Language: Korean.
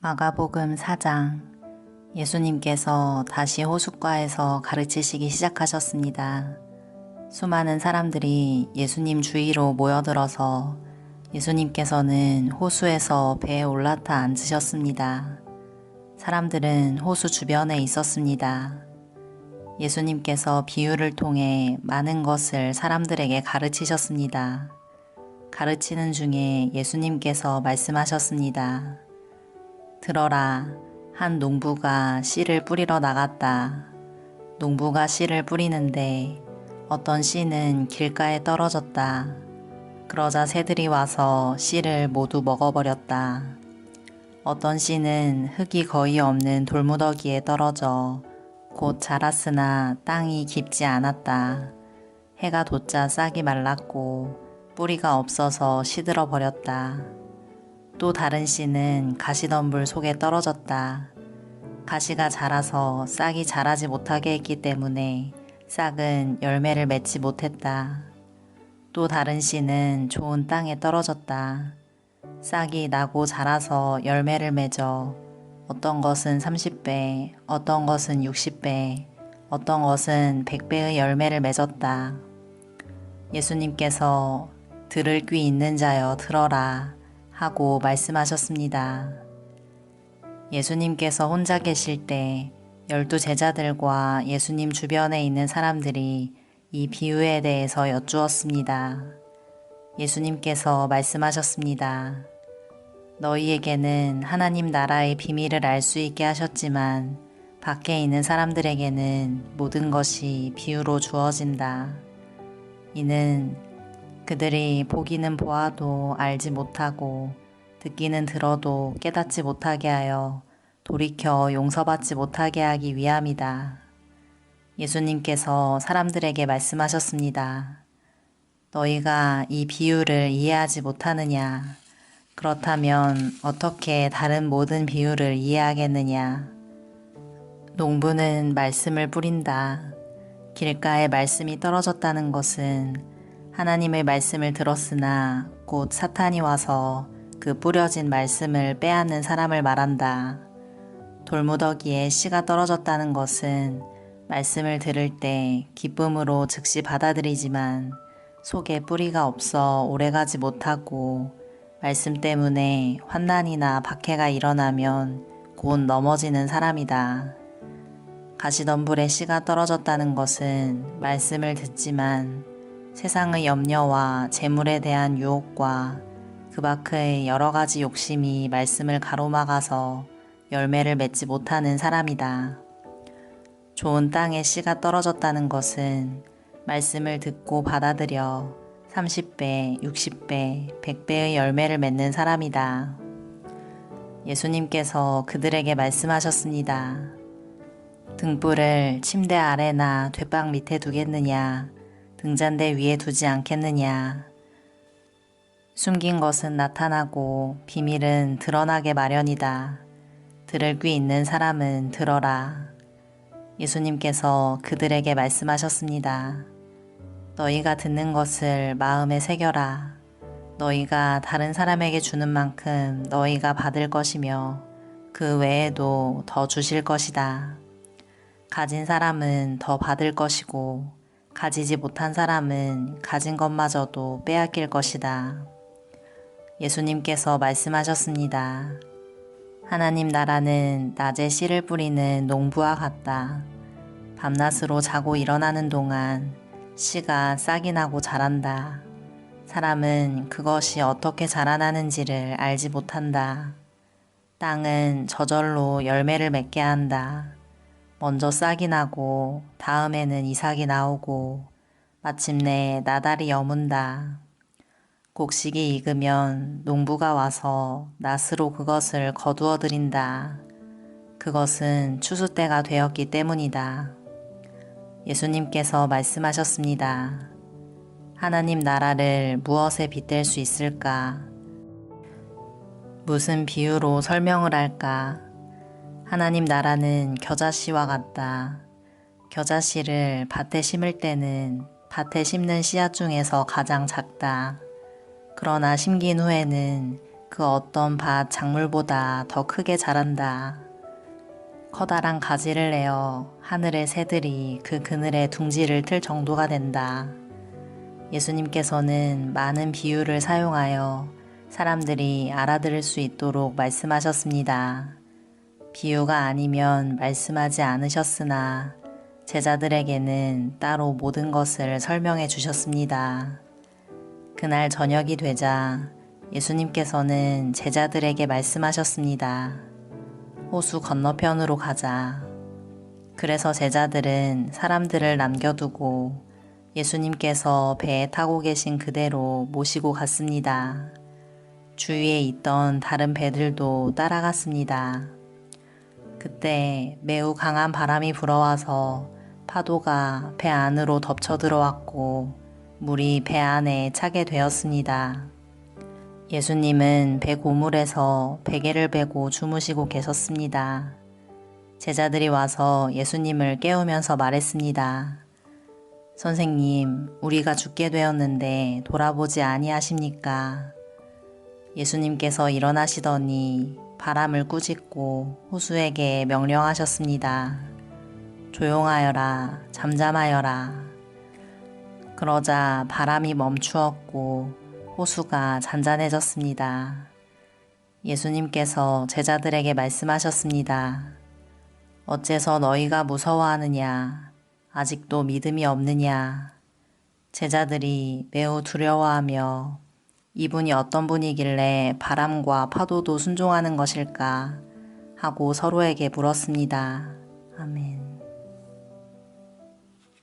마가복음 4장. 예수님께서 다시 호숫가에서 가르치시기 시작하셨습니다. 수많은 사람들이 예수님 주위로 모여들어서 예수님께서는 호수에서 배에 올라타 앉으셨습니다. 사람들은 호수 주변에 있었습니다. 예수님께서 비유를 통해 많은 것을 사람들에게 가르치셨습니다. 가르치는 중에 예수님께서 말씀하셨습니다. 들어라, 한 농부가 씨를 뿌리러 나갔다. 농부가 씨를 뿌리는데 어떤 씨는 길가에 떨어졌다. 그러자 새들이 와서 씨를 모두 먹어버렸다. 어떤 씨는 흙이 거의 없는 돌무더기에 떨어져 곧 자랐으나 땅이 깊지 않았다. 해가 돋자 싹이 말랐고 뿌리가 없어서 시들어 버렸다. 또 다른 씨는 가시덤불 속에 떨어졌다. 가시가 자라서 싹이 자라지 못하게 했기 때문에 싹은 열매를 맺지 못했다. 또 다른 씨는 좋은 땅에 떨어졌다. 싹이 나고 자라서 열매를 맺어 어떤 것은 30배, 어떤 것은 60배, 어떤 것은 100배의 열매를 맺었다. 예수님께서 들을 귀 있는 자여 들어라 하고 말씀하셨습니다. 예수님께서 혼자 계실 때 12 제자들과 예수님 주변에 있는 사람들이 이 비유에 대해서 여쭈었습니다. 예수님께서 말씀하셨습니다. 너희에게는 하나님 나라의 비밀을 알 수 있게 하셨지만 밖에 있는 사람들에게는 모든 것이 비유로 주어진다. 이는 그들이 보기는 보아도 알지 못하고 듣기는 들어도 깨닫지 못하게 하여 돌이켜 용서받지 못하게 하기 위함이다. 예수님께서 사람들에게 말씀하셨습니다. 너희가 이 비유를 이해하지 못하느냐? 그렇다면 어떻게 다른 모든 비유를 이해하겠느냐? 농부는 말씀을 뿌린다. 길가에 말씀이 떨어졌다는 것은 하나님의 말씀을 들었으나 곧 사탄이 와서 그 뿌려진 말씀을 빼앗는 사람을 말한다. 돌무더기에 씨가 떨어졌다는 것은 말씀을 들을 때 기쁨으로 즉시 받아들이지만 속에 뿌리가 없어 오래가지 못하고 말씀 때문에 환난이나 박해가 일어나면 곧 넘어지는 사람이다. 가시덤불에 씨가 떨어졌다는 것은 말씀을 듣지만 세상의 염려와 재물에 대한 유혹과 그 밖의 여러 가지 욕심이 말씀을 가로막아서 열매를 맺지 못하는 사람이다. 좋은 땅에 씨가 떨어졌다는 것은 말씀을 듣고 받아들여 30배, 60배, 100배의 열매를 맺는 사람이다. 예수님께서 그들에게 말씀하셨습니다. 등불을 침대 아래나 뒷방 밑에 두겠느냐? 등잔대 위에 두지 않겠느냐? 숨긴 것은 나타나고 비밀은 드러나게 마련이다. 들을 귀 있는 사람은 들어라. 예수님께서 그들에게 말씀하셨습니다. 너희가 듣는 것을 마음에 새겨라. 너희가 다른 사람에게 주는 만큼 너희가 받을 것이며 그 외에도 더 주실 것이다. 가진 사람은 더 받을 것이고 가지지 못한 사람은 가진 것마저도 빼앗길 것이다. 예수님께서 말씀하셨습니다. 하나님 나라는 낮에 씨를 뿌리는 농부와 같다. 밤낮으로 자고 일어나는 동안 씨가 싹이 나고 자란다. 사람은 그것이 어떻게 자라나는지를 알지 못한다. 땅은 저절로 열매를 맺게 한다. 먼저 싹이 나고 다음에는 이삭이 나오고 마침내 나달이 여문다. 곡식이 익으면 농부가 와서 낫으로 그것을 거두어 들인다. 그것은 추수 때가 되었기 때문이다. 예수님께서 말씀하셨습니다. 하나님 나라를 무엇에 빗댈 수 있을까? 무슨 비유로 설명을 할까? 하나님 나라는 겨자씨와 같다. 겨자씨를 밭에 심을 때는 밭에 심는 씨앗 중에서 가장 작다. 그러나 심긴 후에는 그 어떤 밭 작물보다 더 크게 자란다. 커다란 가지를 내어 하늘의 새들이 그 그늘에 둥지를 틀 정도가 된다. 예수님께서는 많은 비유를 사용하여 사람들이 알아들을 수 있도록 말씀하셨습니다. 비유가 아니면 말씀하지 않으셨으나 제자들에게는 따로 모든 것을 설명해 주셨습니다. 그날 저녁이 되자 예수님께서는 제자들에게 말씀하셨습니다. 호수 건너편으로 가자. 그래서 제자들은 사람들을 남겨두고 예수님께서 배에 타고 계신 그대로 모시고 갔습니다. 주위에 있던 다른 배들도 따라갔습니다. 그때 매우 강한 바람이 불어와서 파도가 배 안으로 덮쳐 들어왔고 물이 배 안에 차게 되었습니다. 예수님은 배 고물에서 베개를 베고 주무시고 계셨습니다. 제자들이 와서 예수님을 깨우면서 말했습니다. 선생님, 우리가 죽게 되었는데 돌아보지 아니하십니까? 예수님께서 일어나시더니 바람을 꾸짖고 호수에게 명령하셨습니다. 조용하여라, 잠잠하여라. 그러자 바람이 멈추었고 호수가 잔잔해졌습니다. 예수님께서 제자들에게 말씀하셨습니다. 어째서 너희가 무서워하느냐? 아직도 믿음이 없느냐? 제자들이 매우 두려워하며 이분이 어떤 분이길래 바람과 파도도 순종하는 것일까? 하고 서로에게 물었습니다. 아멘.